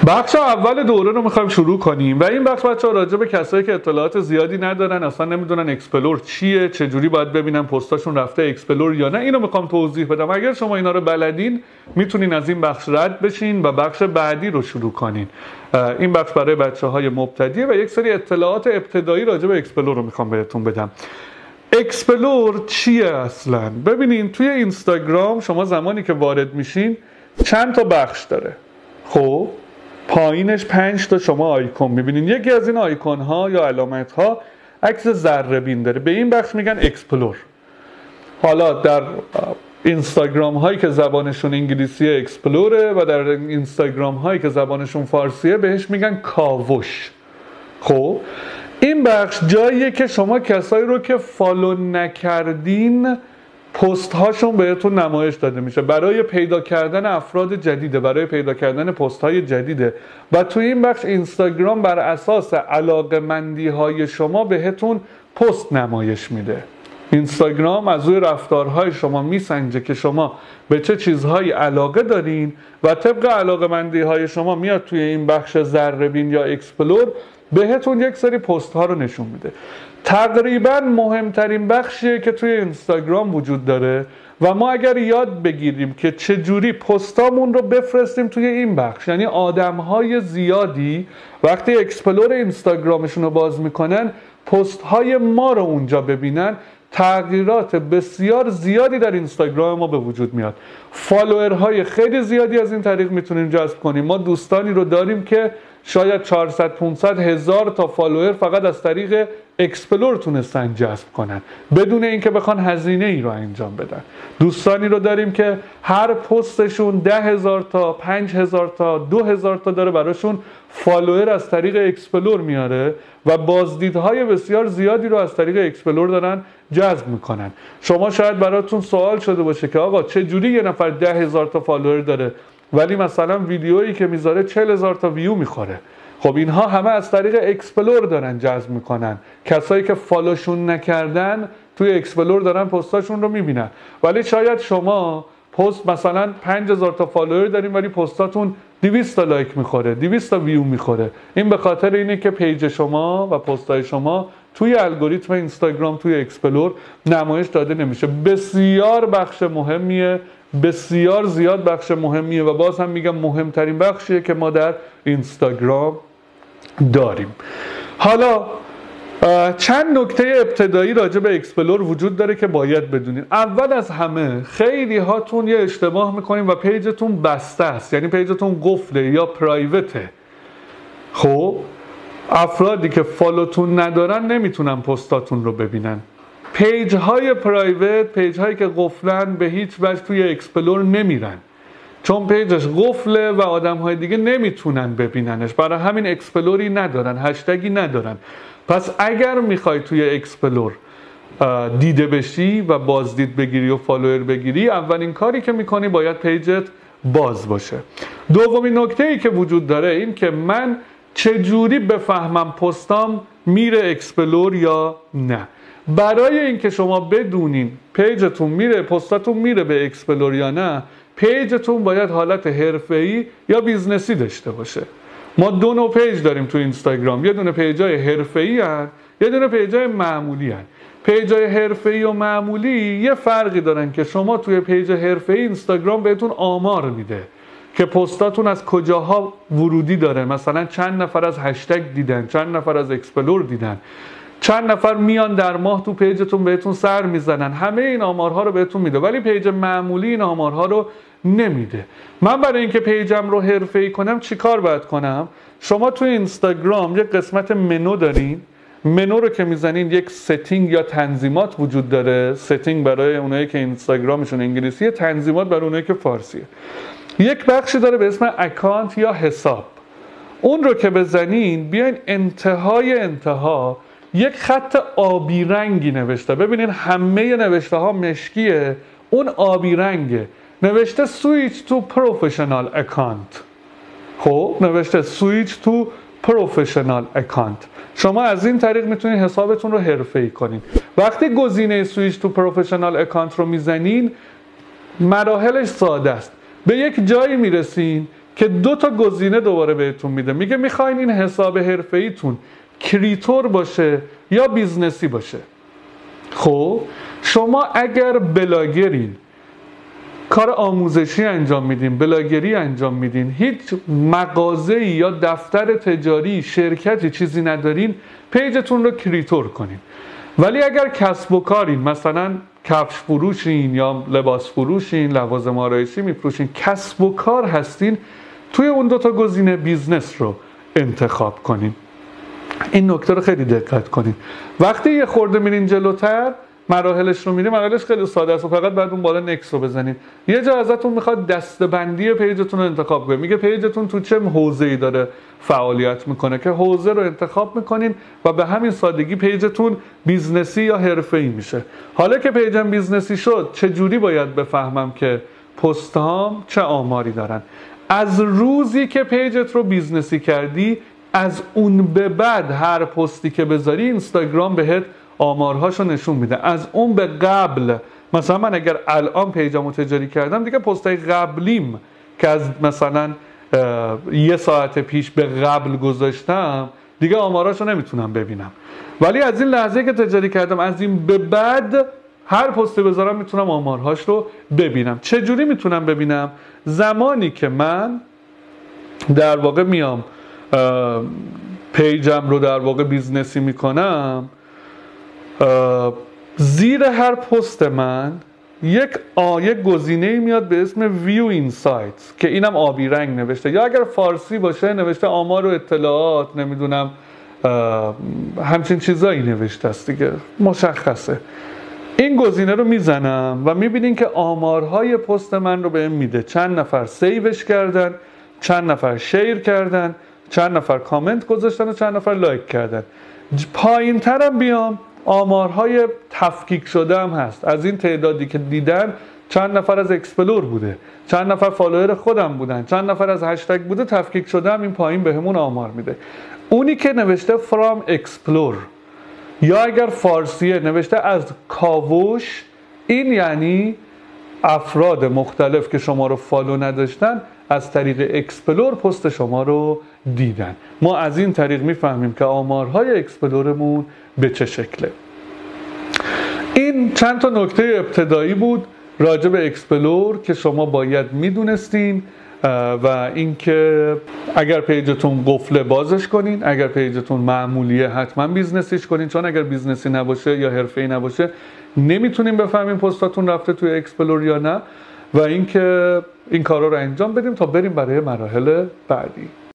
بخش اول دوره رو میخوایم شروع کنیم و این بخش بچه‌ها راجع به کسایی که اطلاعات زیادی ندارن، اصلا نمیدونن اکسپلور چیه، چجوری باید ببینن پستاشون رفته اکسپلور یا نه، اینو میخوام توضیح بدم. اگر شما اینا رو بلدین میتونین از این بخش رد بشین و بخش بعدی رو شروع کنین. این بخش برای بچه‌های مبتدیه و یک سری اطلاعات ابتدایی راجع به اکسپلور رو میخوام بهتون بدم. اکسپلور چیه اصلا؟ ببینین توی اینستاگرام شما زمانی که وارد میشین چند تا بخش داره. خب پایینش 5 تا شما آیکون میبینین. یکی از این آیکون ها یا علامت ها عکس ذره بین داره، به این بخش میگن اکسپلور. حالا در اینستاگرام هایی که زبانشون انگلیسیه اکسپلوره و در اینستاگرام هایی که زبانشون فارسیه بهش میگن کاوش. خب این بخش جاییه که شما کسایی رو که فالو نکردین پست هاشون بهتون نمایش داده میشه برای پیدا کردن افراد جدیده، برای پیدا کردن پست های جدیده و توی این بخش اینستاگرام بر اساس علاقه‌مندی های شما بهتون پست نمایش میده. اینستاگرام از روی رفتارهای شما میسنجه که شما به چه چیزهایی علاقه دارین و طبق علاقه‌مندی های شما میاد توی این بخش ذره بین یا اکسپلور بهتون یک سری پست ها رو نشون میده. تقریبا مهمترین بخشیه که توی اینستاگرام وجود داره و ما اگر یاد بگیریم که چجوری پستامون رو بفرستیم توی این بخش، یعنی آدمهای زیادی وقتی اکسپلور اینستاگرامشون رو باز میکنن پستهای ما رو اونجا ببینن، تغییرات بسیار زیادی در اینستاگرام ما به وجود میاد. فالوورهای خیلی زیادی از این طریق میتونیم جذب کنیم. ما دوستانی رو داریم که شاید 400-500 هزار تا فالوور فقط از طریق اکسپلور تونستن جذب کنن بدون اینکه بخوان هزینه ای رو انجام بدن. دوستانی رو داریم که هر پستشون 10,000 تا 5,000 تا 2,000 تا داره براشون فالوور از طریق اکسپلور میاره و بازدیدهای بسیار زیادی رو از طریق اکسپلور دارن جذب میکنن. شما شاید براتون سوال شده باشه که آقا چه جوری یه نفر 10,000 تا فالوور داره ولی مثلا ویدیویی که میذاره 40,000 تا ویو میخوره؟ خب اینها همه از طریق اکسپلور دارن جذب میکنن. کسایی که فالوشون نکردن توی اکسپلور دارن پستاشون رو میبینن. ولی شاید شما پست مثلا 5,000 تا فالوور دارین ولی پستاتون 200 تا لایک میخوره، 200 تا ویو میخوره. این به خاطر اینه که پیج شما و پستای شما توی الگوریتم اینستاگرام توی اکسپلور نمایش داده نمیشه. بسیار بخش مهمیه، بسیار زیاد بخش مهمیه و باز هم میگم مهمترین بخشیه که ما در اینستاگرام داریم. حالا چند نکته ابتدایی راجع به اکسپلور وجود داره که باید بدونین. اول از همه خیلی هاتون یه اشتباه میکنین و پیجتون بسته است، یعنی پیجتون قفله یا پرایوته. خب افرادی که فالوتون ندارن نمیتونن پستاتون رو ببینن. پیج های پرایوت، پیج هایی که قفلن به هیچ وجه توی اکسپلور نمیرن چون پیجش قفله و آدم های دیگه نمیتونن ببیننش، برای همین اکسپلوری ندارن، هشتگی ندارن. پس اگر میخوای توی اکسپلور دیده بشی و بازدید بگیری و فالوور بگیری، اولین کاری که میکنی باید پیجت باز باشه. دومین نکته ای که وجود داره این که من چجوری بفهمم پستام میره اکسپلور یا نه. برای اینکه شما بدونین پیجتون میره، پستاتون میره به اکسپلور یا نه، پیجتون باید حالت حرفه‌ای یا بیزنسی داشته باشه. ما دو نوع پیج داریم تو اینستاگرام، یه دونه پیجای حرفه‌ای هست، یه دونه پیجای معمولی هست. پیجای حرفه‌ای و معمولی یه فرقی دارن که شما توی پیج حرفه‌ای اینستاگرام بهتون آمار میده که پستاتون از کجاها ورودی داره، مثلا چند نفر از هشتگ دیدن، چند نفر از اکسپلور دیدن، چند نفر میان در ماه تو پیجتون بهتون سر میزنن. همه این آمارها رو بهتون میده ولی پیج معمولی این آمارها رو نمیده. من برای اینکه پیجم رو حرفه‌ای کنم چیکار باید کنم؟ شما تو اینستاگرام یک قسمت منو دارین. منو رو که میزنین یک ستینگ یا تنظیمات وجود داره. ستینگ برای اونایی که اینستاگرامشون انگلیسیه، تنظیمات برای اونایی که فارسیه. یک بخشی داره به اسم اکانت یا حساب. اون رو که بزنین بیاین انتها یک خط آبی رنگی نوشته. ببینین همه نوشته ها مشکیه، اون آبی رنگه، نوشته سویچ تو پروفشنال اکانت. خب نوشته سویچ تو پروفشنال اکانت. شما از این طریق میتونید حسابتون رو حرفه‌ای کنین. وقتی گزینه سویچ تو پروفشنال اکانت رو میزنین مراحلش ساده است. به یک جایی میرسین که 2 تا گزینه دوباره بهتون میده. میگه میخواین این حساب حرفه‌ایتون کریتور باشه یا بیزنسی باشه. خب شما اگر بلاگرین، کار آموزشی انجام میدین، بلاگری انجام میدین، هیچ مغازه‌ای یا دفتر تجاری، شرکتی چیزی ندارین، پیجتون رو کریتور کنین. ولی اگر کسب و کارین، مثلا کفش فروشین یا لباس فروشین، لوازم آرایشی میفروشین، کسب و کار هستین، توی اون 2 تا گزینه بیزنس رو انتخاب کنین. این نکته رو خیلی دقت کنین. وقتی یه خورده میرین جلوتر، مراحلش رو میریم، مراحلش خیلی ساده است و فقط بعد اون بالا نکس رو بزنید. یه جا ازتون میخواد دسته‌بندی پیجتون رو انتخاب کنید. میگه پیجتون تو چه حوزه‌ای داره فعالیت میکنه، که حوزه رو انتخاب میکنین و به همین سادگی پیجتون بیزنسی یا حرفه‌ای میشه. حالا که پیجم بیزنسی شد، چه جوری باید بفهمم که پست‌هام چه آماری دارن؟ از روزی که پیجت رو بیزنسی کردی، از اون به بعد هر پستی که بذاری اینستاگرام بهت آمارهاشو نشون میده. از اون به قبل، مثلا من اگر الان پیجمو تجاری کردم، دیگه پستای قبلیم که از مثلا 1 ساعت پیش به قبل گذاشتم، دیگه آمارهاشو نمیتونم ببینم. ولی از این لحظه که تجاری کردم، از این به بعد هر پستی بذارم میتونم آمارهاش رو ببینم. چجوری میتونم ببینم؟ زمانی که من در واقع میام پیجم رو در واقع بیزنسی میکنم، زیر هر پست من یک گزینه‌ای میاد به اسم ویو اینسایتس که اینم آبی رنگ نوشته، یا اگر فارسی باشه نوشته آمار و اطلاعات، نمیدونم همچین چیزایی نوشته است دیگه، مشخصه. این گزینه رو میزنم و میبینین که آمارهای پست من رو بهم میده. چند نفر سیوش کردن، چند نفر شیر کردن، چند نفر کامنت گذاشتن و چند نفر لایک کردن. پایین ترم بیام، آمارهای تفکیک شده هم هست. از این تعدادی که دیدن، چند نفر از اکسپلور بوده، چند نفر فالوور خودم بودن، چند نفر از هشتگ بوده، تفکیک شده هم این پایین بهمون آمار میده. اونی که نوشته فرام اکسپلور یا اگر فارسیه نوشته از کاوش، این یعنی افراد مختلف که شما رو فالو نداشتن از طریق اکسپلور پست شما رو دیدن. ما از این طریق میفهمیم که آمارهای اکسپلورمون به چه شکله. این چند تا نکته ابتدایی بود راجع به اکسپلور که شما باید میدونستین، و اینکه اگر پیجتون قفله بازش کنین، اگر پیجتون معمولیه حتما بیزنسیش کنین، چون اگر بیزنسی نباشه یا حرفه‌ای نباشه نمیتونیم بفهمیم پستاتون رفته توی اکسپلور یا نه، و اینکه این کارا رو انجام بدیم تا بریم برای مراحل بعدی.